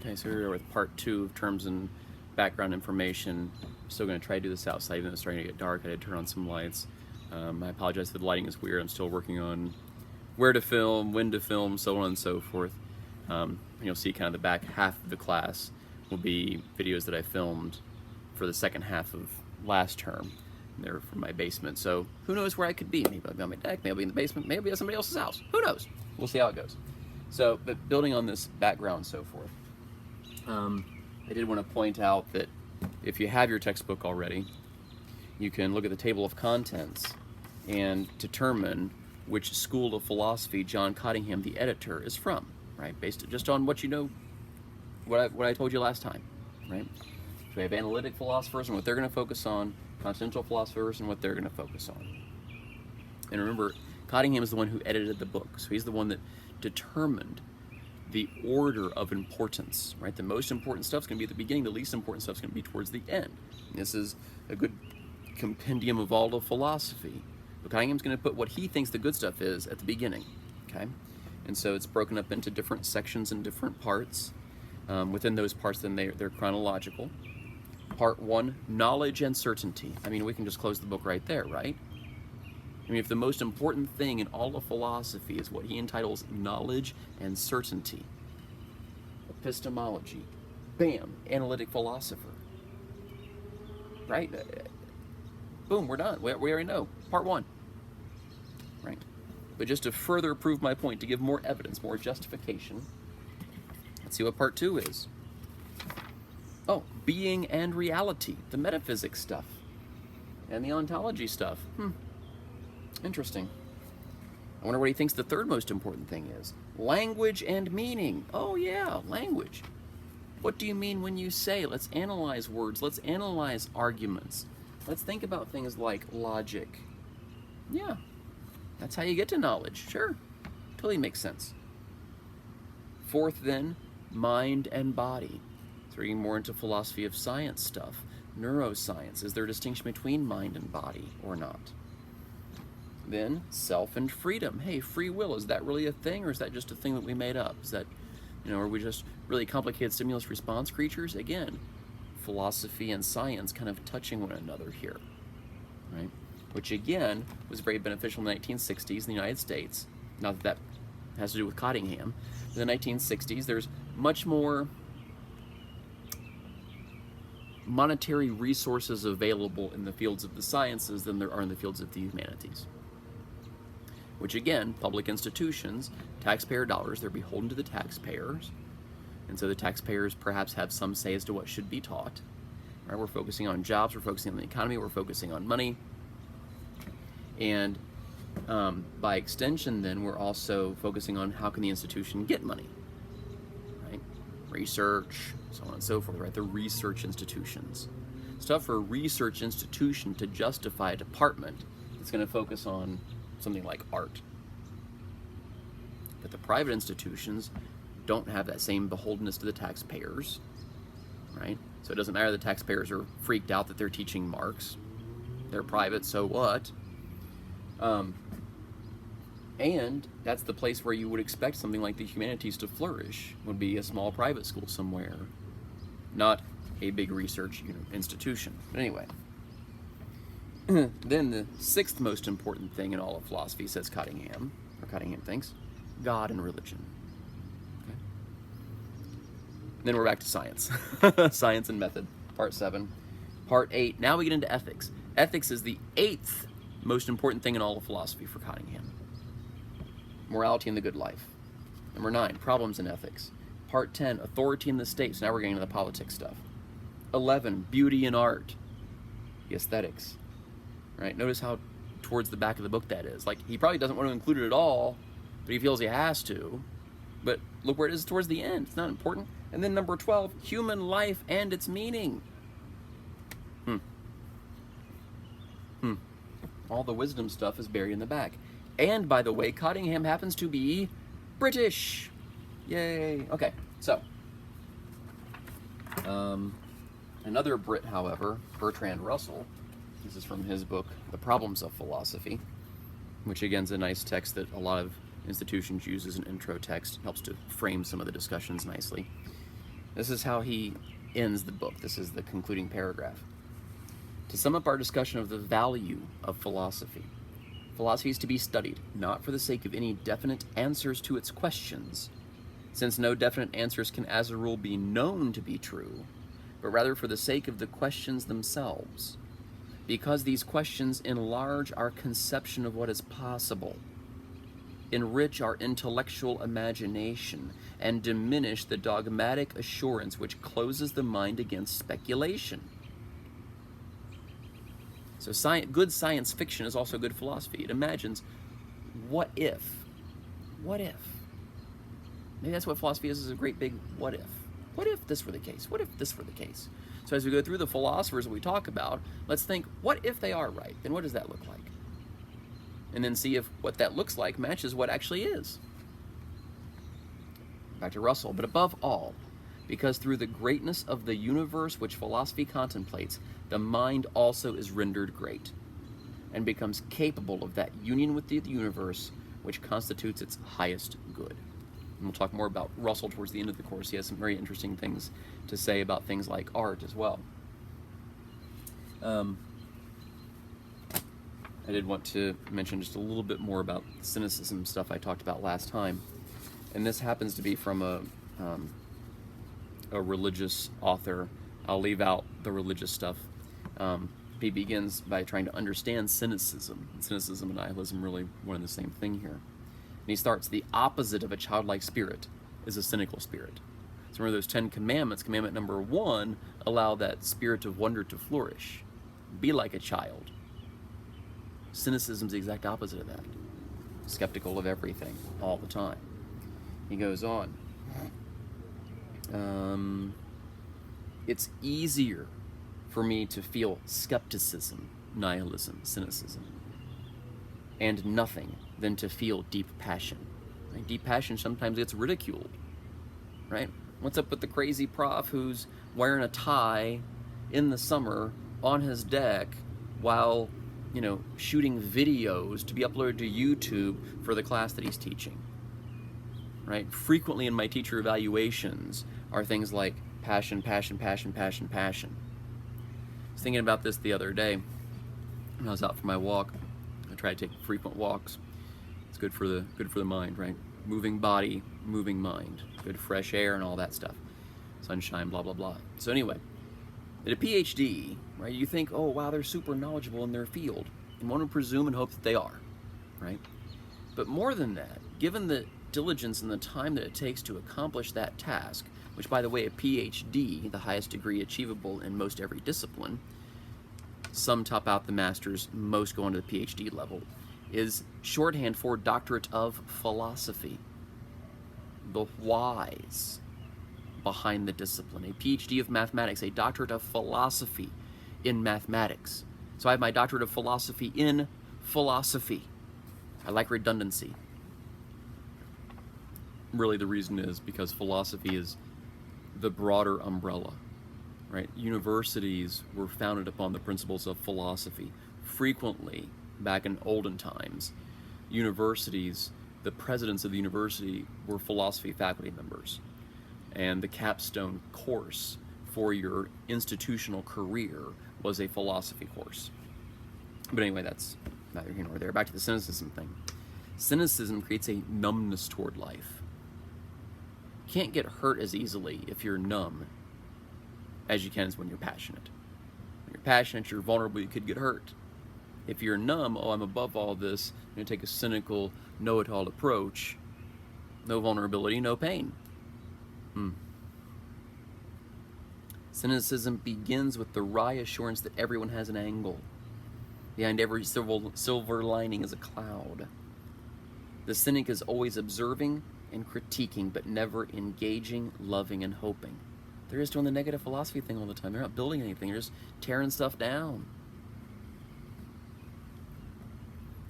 Okay, so here we are with part 2 of terms and background information. I'm still going to try to do this outside, even though it's starting to get dark. I did turn on some lights. I apologize if the lighting is weird. I'm still working on where to film, when to film, so on and so forth. You'll see kind of the back half of the class will be videos that I filmed for the second half of last term. They're from my basement, so who knows where I could be. Maybe I'll be on my deck, maybe I'll be in the basement, maybe I'll be at somebody else's house. Who knows? We'll see how it goes. So, but building on this background and so forth, I did want to point out that if you have your textbook already, you can look at the table of contents and determine which school of philosophy John Cottingham, the editor, is from, right? Based just on what you know, what I told you last time, right? So we have analytic philosophers and what they're going to focus on, continental philosophers and what they're going to focus on. And remember, Cottingham is the one who edited the book, so he's the one that determined the order of importance, right? The most important stuff's going to be at the beginning, the least important stuff's going to be towards the end. And this is a good compendium of all of philosophy. But Cunningham's going to put what he thinks the good stuff is at the beginning, okay? And so it's broken up into different sections and different parts. Within those parts, then they're chronological. Part 1, knowledge and certainty. I mean, we can just close the book right there, right? I mean, if the most important thing in all of philosophy is what he entitles knowledge and certainty, epistemology, bam, analytic philosopher, right? Boom, we're done. We already know. Part 1, right? But just to further prove my point, to give more evidence, more justification, let's see what part 2 is. Oh, being and reality, the metaphysics stuff, and the ontology stuff. Interesting. I wonder what he thinks the third most important thing is. Language and meaning. Oh yeah, language. What do you mean when you say? Let's analyze words. Let's analyze arguments. Let's think about things like logic. Yeah, that's how you get to knowledge. Sure, totally makes sense. Fourth then, mind and body. So we're getting more into philosophy of science stuff. Neuroscience. Is there a distinction between mind and body or not? Then, self and freedom. Hey, free will, is that really a thing, or is that just a thing that we made up? Is that, are we just really complicated stimulus response creatures? Again, philosophy and science kind of touching one another here, right? Which again, was very beneficial in the 1960s in the United States. Not that that has to do with Cottingham. In the 1960s, there's much more monetary resources available in the fields of the sciences than there are in the fields of the humanities. Which again, public institutions, taxpayer dollars, they're beholden to the taxpayers. And so the taxpayers perhaps have some say as to what should be taught. Right? We're focusing on jobs, we're focusing on the economy, we're focusing on money. And by extension then, we're also focusing on how can the institution get money. Right? Research, so on and so forth, right? The research institutions. Stuff for a research institution to justify a department that's going to focus on something like art. But the private institutions don't have that same beholdenness to the taxpayers, right? So it doesn't matter the taxpayers are freaked out that they're teaching Marx. They're private, so what? And that's the place where you would expect something like the humanities to flourish, would be a small private school somewhere, not a big research institution. But anyway. Then the sixth most important thing in all of philosophy, says Cottingham, or Cottingham thinks, God and religion. Okay. Then we're back to science. Science and method, part 7. Part 8, now we get into ethics. Ethics is the 8th most important thing in all of philosophy for Cottingham. Morality and the good life. Number 9, problems in ethics. Part 10, authority in the state. So now we're getting into the politics stuff. 11, beauty and art. The aesthetics. Right? Notice how towards the back of the book that is. Like, he probably doesn't want to include it at all, but he feels he has to. But look where it is towards the end. It's not important. And then number 12, human life and its meaning. All the wisdom stuff is buried in the back. And, by the way, Cottingham happens to be British. Yay. Okay, so. Another Brit, however, Bertrand Russell. This is from his book, The Problems of Philosophy, which again is a nice text that a lot of institutions use as an intro text. Helps to frame some of the discussions nicely. This is how he ends the book. This is the concluding paragraph. To sum up our discussion of the value of philosophy, philosophy is to be studied, not for the sake of any definite answers to its questions, since no definite answers can as a rule be known to be true, but rather for the sake of the questions themselves, because these questions enlarge our conception of what is possible, enrich our intellectual imagination, and diminish the dogmatic assurance which closes the mind against speculation. So good science fiction is also good philosophy. It imagines, what if? What if? Maybe that's what philosophy is a great big what if. What if this were the case? What if this were the case? So as we go through the philosophers that we talk about, let's think, what if they are right? Then what does that look like? And then see if what that looks like matches what actually is. Back to Russell. But above all, because through the greatness of the universe which philosophy contemplates, the mind also is rendered great, and becomes capable of that union with the universe which constitutes its highest good. And we'll talk more about Russell towards the end of the course. He has some very interesting things to say about things like art as well. I did want to mention just a little bit more about cynicism stuff I talked about last time. And this happens to be from a religious author. I'll leave out the religious stuff. He begins by trying to understand cynicism. Cynicism and nihilism really one and the same thing here. And he starts, the opposite of a childlike spirit is a cynical spirit. So remember those 10 commandments. Commandment number 1, allow that spirit of wonder to flourish. Be like a child. Cynicism is the exact opposite of that. Skeptical of everything all the time. He goes on. It's easier for me to feel skepticism, nihilism, cynicism, and nothing than to feel deep passion. Right? Deep passion sometimes gets ridiculed, right? What's up with the crazy prof who's wearing a tie in the summer on his deck while, shooting videos to be uploaded to YouTube for the class that he's teaching, right? Frequently in my teacher evaluations are things like passion, passion, passion, passion, passion. I was thinking about this the other day when I was out for my walk. I try to take frequent walks. It's good for the mind, right? Moving body, moving mind, good fresh air and all that stuff. Sunshine, blah, blah, blah. So anyway, at a PhD, right, you think, oh, wow, they're super knowledgeable in their field. And one would presume and hope that they are, right? But more than that, given the diligence and the time that it takes to accomplish that task, which, by the way, a PhD, the highest degree achievable in most every discipline, some top out the master's, most go on to the PhD level, is shorthand for doctorate of philosophy. The whys behind the discipline. A PhD of mathematics, a doctorate of philosophy in mathematics. So I have my doctorate of philosophy in philosophy. I like redundancy. Really the reason is because philosophy is the broader umbrella, right? Universities were founded upon the principles of philosophy. Frequently, back in olden times, universities, the presidents of the university were philosophy faculty members. And the capstone course for your institutional career was a philosophy course. But anyway, that's neither here nor there. Back to the cynicism thing. Cynicism creates a numbness toward life. You can't get hurt as easily if you're numb as you can when you're passionate. When you're passionate, you're vulnerable, you could get hurt. If you're numb, oh, I'm above all this, I'm going to take a cynical, know-it-all approach, no vulnerability, no pain. Cynicism begins with the wry assurance that everyone has an angle. Behind every silver lining is a cloud. The cynic is always observing and critiquing, but never engaging, loving, and hoping. They're just doing the negative philosophy thing all the time. They're not building anything. They're just tearing stuff down.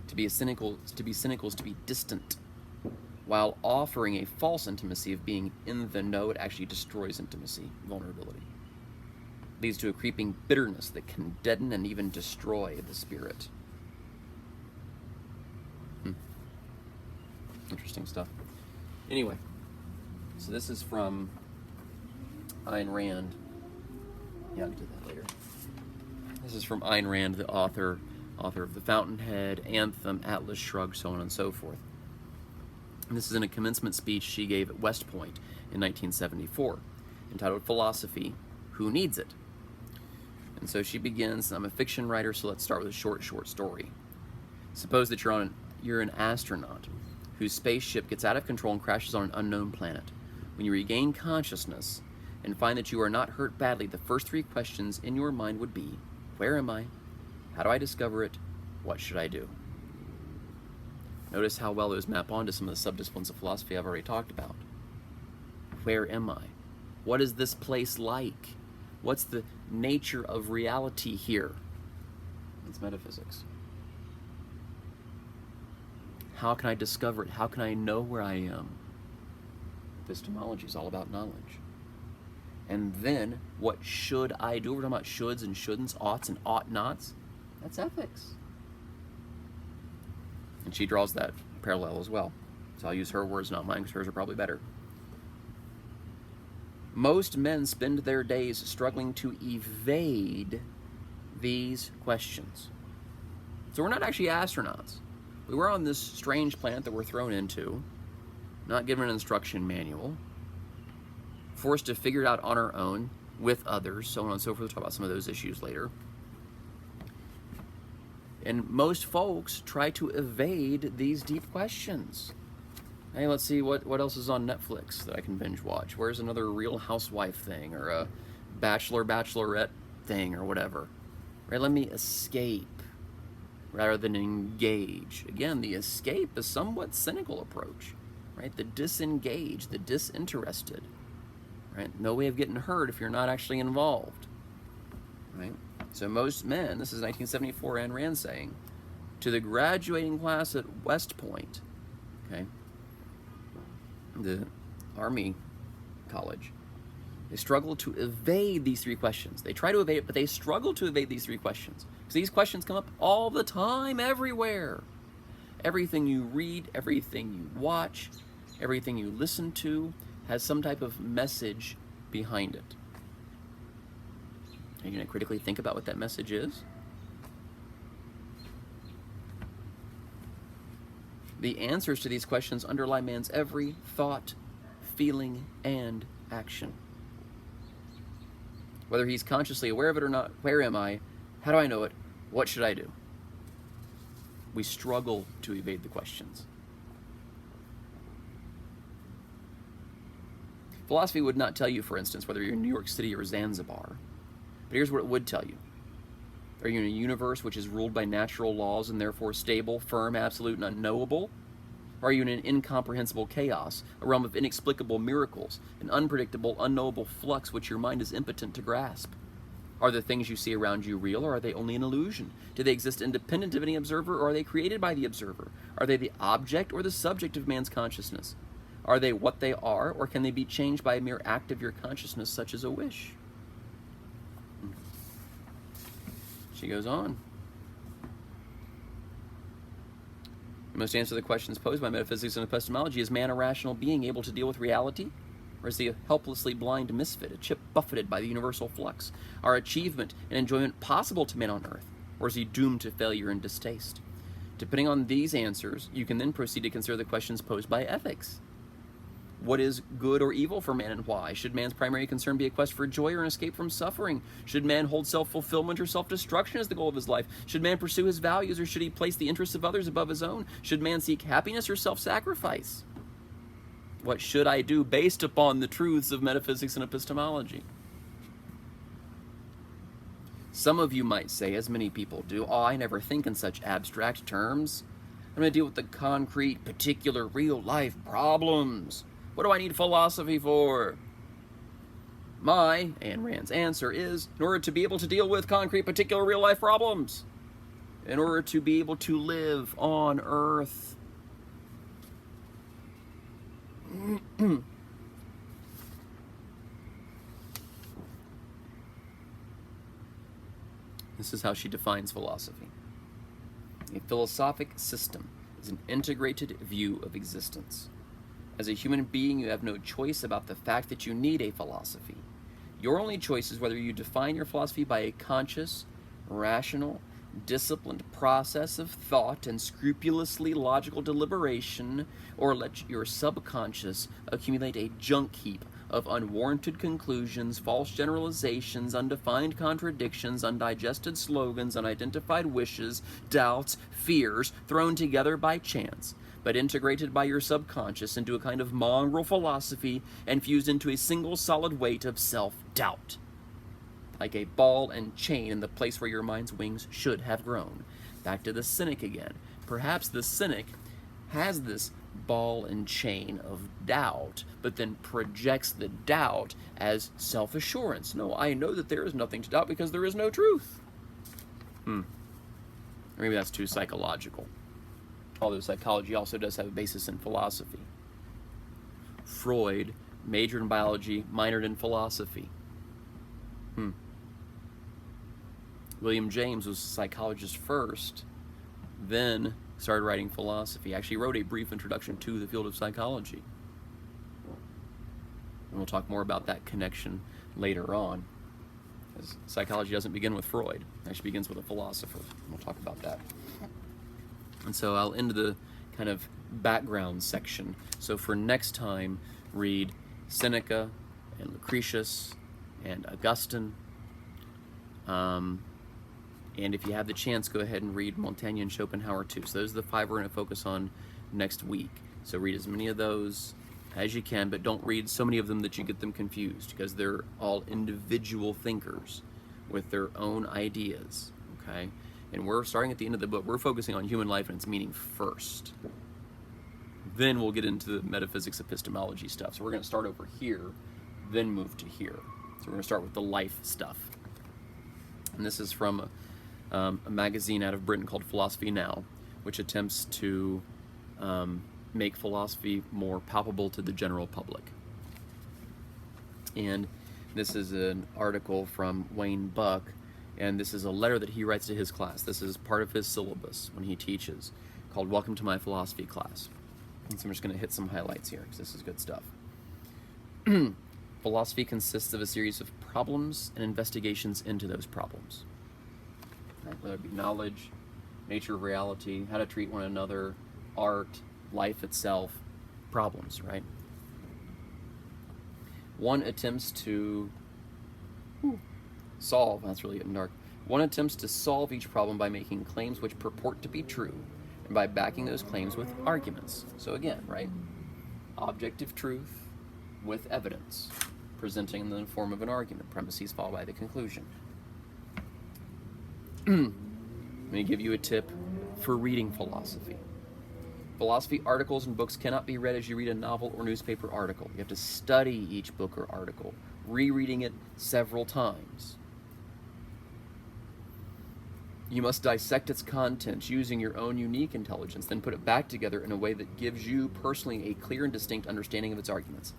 To be cynical is to be distant. While offering a false intimacy of being in the know, it actually destroys intimacy, vulnerability. Leads to a creeping bitterness that can deaden and even destroy the spirit. Interesting stuff. Anyway, so this is from Ayn Rand. Yeah, I'll do that later. This is from Ayn Rand, the author of The Fountainhead, Anthem, Atlas Shrugged, so on and so forth. And this is in a commencement speech she gave at West Point in 1974, entitled Philosophy, Who Needs It? And so she begins, I'm a fiction writer, so let's start with a short story. Suppose that you're an astronaut whose spaceship gets out of control and crashes on an unknown planet. When you regain consciousness and find that you are not hurt badly, the first three questions in your mind would be, where am I? How do I discover it? What should I do? Notice how well those map onto some of the subdisciplines of philosophy I've already talked about. Where am I? What is this place like? What's the nature of reality here? It's metaphysics. How can I discover it? How can I know where I am? Epistemology is all about knowledge. And then, what should I do? We're talking about shoulds and shouldn'ts, oughts and ought nots. That's ethics. And she draws that parallel as well. So I'll use her words, not mine, because hers are probably better. Most men spend their days struggling to evade these questions. So we're not actually astronauts. We were on this strange planet that we're thrown into, not given an instruction manual, forced to figure it out on our own, with others, so on and so forth. We'll talk about some of those issues later. And most folks try to evade these deep questions. Hey, let's see what else is on Netflix that I can binge watch. Where's another Real Housewife thing, or a Bachelorette thing, or whatever. Right? Let me escape rather than engage. Again, the escape is a somewhat cynical approach. Right? The disengaged, the disinterested. Right? No way of getting hurt if you're not actually involved. Right? So most men, this is 1974 Ayn Rand saying, to the graduating class at West Point, okay, the Army College, they struggle to evade these three questions. They try to evade it, but they struggle to evade these three questions. Because these questions come up all the time, everywhere. Everything you read, everything you watch, everything you listen to has some type of message behind it. Are you going to critically think about what that message is? The answers to these questions underlie man's every thought, feeling, and action. Whether he's consciously aware of it or not, where am I? How do I know it? What should I do? We struggle to evade the questions. Philosophy would not tell you, for instance, whether you're in New York City or Zanzibar. But here's what it would tell you. Are you in a universe which is ruled by natural laws and therefore stable, firm, absolute, and unknowable? Or are you in an incomprehensible chaos, a realm of inexplicable miracles, an unpredictable, unknowable flux which your mind is impotent to grasp? Are the things you see around you real, or are they only an illusion? Do they exist independent of any observer, or are they created by the observer? Are they the object or the subject of man's consciousness? Are they what they are, or can they be changed by a mere act of your consciousness, such as a wish? She goes on. You must answer the questions posed by metaphysics and epistemology. Is man a rational being able to deal with reality? Or is he a helplessly blind misfit, a chip buffeted by the universal flux? Are achievement and enjoyment possible to man on earth? Or is he doomed to failure and distaste? Depending on these answers, you can then proceed to consider the questions posed by ethics. What is good or evil for man and why? Should man's primary concern be a quest for joy or an escape from suffering? Should man hold self-fulfillment or self-destruction as the goal of his life? Should man pursue his values, or should he place the interests of others above his own? Should man seek happiness or self-sacrifice? What should I do based upon the truths of metaphysics and epistemology? Some of you might say, as many people do, oh, I never think in such abstract terms. I'm going to deal with the concrete, particular, real-life problems. What do I need philosophy for? My, Ayn Rand's answer is, in order to be able to deal with concrete, particular, real-life problems. In order to be able to live on Earth. This is how she defines philosophy. A philosophic system is an integrated view of existence. As a human being, you have no choice about the fact that you need a philosophy. Your only choice is whether you define your philosophy by a conscious, rational, disciplined process of thought and scrupulously logical deliberation, or let your subconscious accumulate a junk heap of unwarranted conclusions, false generalizations, undefined contradictions, undigested slogans, unidentified wishes, doubts, fears, thrown together by chance, but integrated by your subconscious into a kind of mongrel philosophy and fused into a single solid weight of self-doubt, like a ball and chain in the place where your mind's wings should have grown. Back to the cynic again. Perhaps the cynic has this ball and chain of doubt, but then projects the doubt as self-assurance. No, I know that there is nothing to doubt because there is no truth. Maybe that's too psychological. Although psychology also does have a basis in philosophy. Freud majored in biology, minored in philosophy. William James was a psychologist first, then started writing philosophy. Actually wrote a brief introduction to the field of psychology. And we'll talk more about that connection later on. Because psychology doesn't begin with Freud. It actually begins with a philosopher. We'll talk about that. And so I'll end the kind of background section. So for next time, read Seneca and Lucretius and Augustine. And if you have the chance, go ahead and read Montaigne and Schopenhauer too. So those are the 5 we're going to focus on next week. So read as many of those as you can, but don't read so many of them that you get them confused, because they're all individual thinkers with their own ideas, okay? And we're starting at the end of the book. We're focusing on human life and its meaning first. Then we'll get into the metaphysics, epistemology stuff. So we're going to start over here, then move to here. So we're going to start with the life stuff. And this is from a magazine out of Britain called Philosophy Now, which attempts to make philosophy more palpable to the general public. And this is an article from Wayne Buck, and this is a letter that he writes to his class. This is part of his syllabus when he teaches, called Welcome to My Philosophy Class. And so I'm just going to hit some highlights here, because this is good stuff. Philosophy consists of a series of problems and investigations into those problems. Right? Whether it be knowledge, nature of reality, how to treat one another, art, life itself, problems, right? One attempts to solve, that's really getting dark. One attempts to solve each problem by making claims which purport to be true, and by backing those claims with arguments. So again, right? Objective truth with evidence, presenting in the form of an argument, premises followed by the conclusion. Let me give you a tip for reading philosophy. Philosophy articles and books cannot be read as you read a novel or newspaper article. You have to study each book or article, rereading it several times. You must dissect its contents using your own unique intelligence, then put it back together in a way that gives you personally a clear and distinct understanding of its arguments.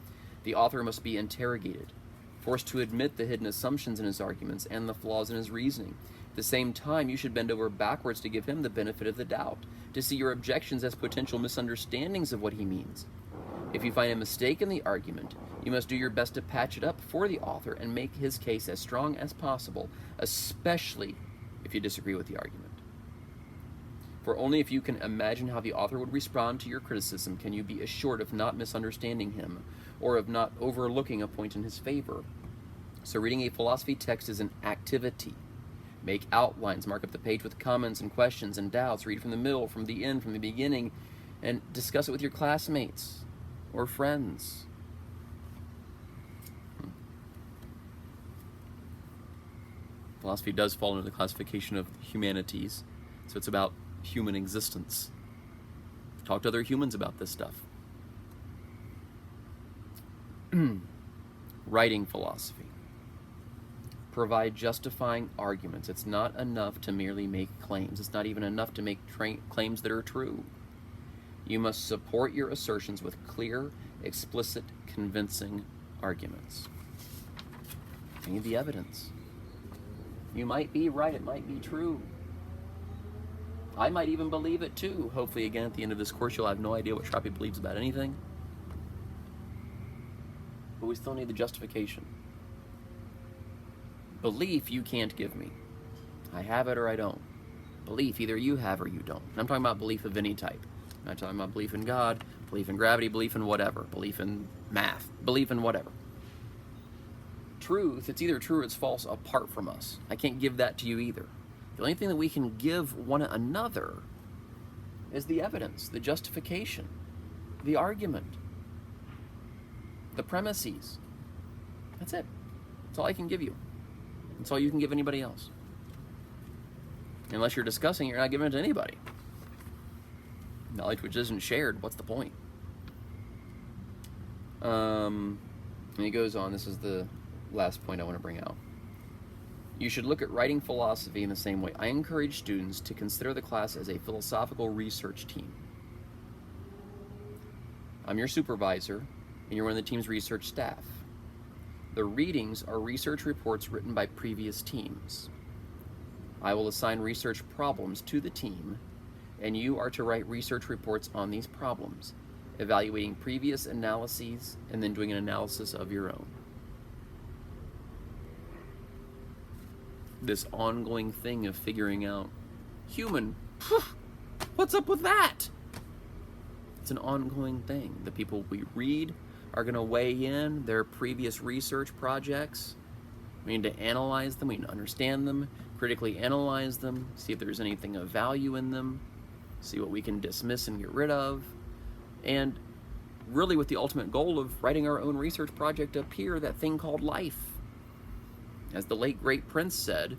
The author must be interrogated, forced to admit the hidden assumptions in his arguments and the flaws in his reasoning. At the same time, you should bend over backwards to give him the benefit of the doubt, to see your objections as potential misunderstandings of what he means. If you find a mistake in the argument, you must do your best to patch it up for the author and make his case as strong as possible, especially if you disagree with the argument. For only if you can imagine how the author would respond to your criticism can you be assured of not misunderstanding him, or of not overlooking a point in his favor. So reading a philosophy text is an activity. Make outlines, mark up the page with comments and questions and doubts, read from the middle, from the end, from the beginning, and discuss it with your classmates or friends. Philosophy does fall under the classification of humanities, so it's about human existence. Talk to other humans about this stuff. Writing philosophy. Provide justifying arguments. It's not enough to merely make claims. It's not even enough to make claims that are true. You must support your assertions with clear, explicit, convincing arguments. You need the evidence. You might be right, it might be true. I might even believe it too. Hopefully, again, at the end of this course, you'll have no idea what Schrappe believes about anything. But we still need the justification. Belief you can't give me. I have it or I don't. Belief either you have or you don't. And I'm talking about belief of any type. I'm not talking about belief in God, belief in gravity, belief in whatever, belief in math, belief in whatever. Truth, it's either true or it's false apart from us. I can't give that to you either. The only thing that we can give one another is the evidence, the justification, the argument, the premises. That's it. That's all I can give you. That's all you can give anybody else. Unless you're discussing it, you're not giving it to anybody. Knowledge which isn't shared, what's the point? And he goes on, this is the last point I want to bring out. You should look at writing philosophy in the same way. I encourage students to consider the class as a philosophical research team. I'm your supervisor, and you're one of the team's research staff. The readings are research reports written by previous teams. I will assign research problems to the team, and you are to write research reports on these problems, evaluating previous analyses and then doing an analysis of your own. This ongoing thing of figuring out human, what's up with that? It's an ongoing thing. The people we read are going to weigh in their previous research projects. We need to analyze them, we need to understand them, critically analyze them, see if there's anything of value in them, see what we can dismiss and get rid of, and really with the ultimate goal of writing our own research project up here, that thing called life. As the late great Prince said,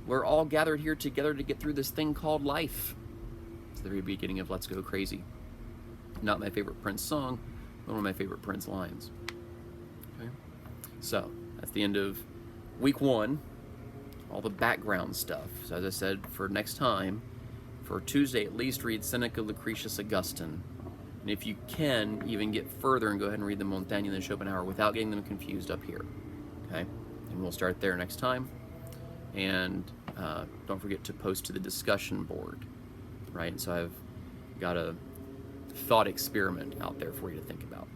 we're all gathered here together to get through this thing called life. It's the very beginning of Let's Go Crazy. Not my favorite Prince song, but one of my favorite Prince lines. Okay? So, that's the end of week 1, all the background stuff. So as I said, for next time, for Tuesday at least, read Seneca, Lucretius, Augustine. And if you can, even get further and go ahead and read the Montaigne and the Schopenhauer without getting them confused up here. Okay? And we'll start there next time. And don't forget to post to the discussion board, right? So I've got a thought experiment out there for you to think about.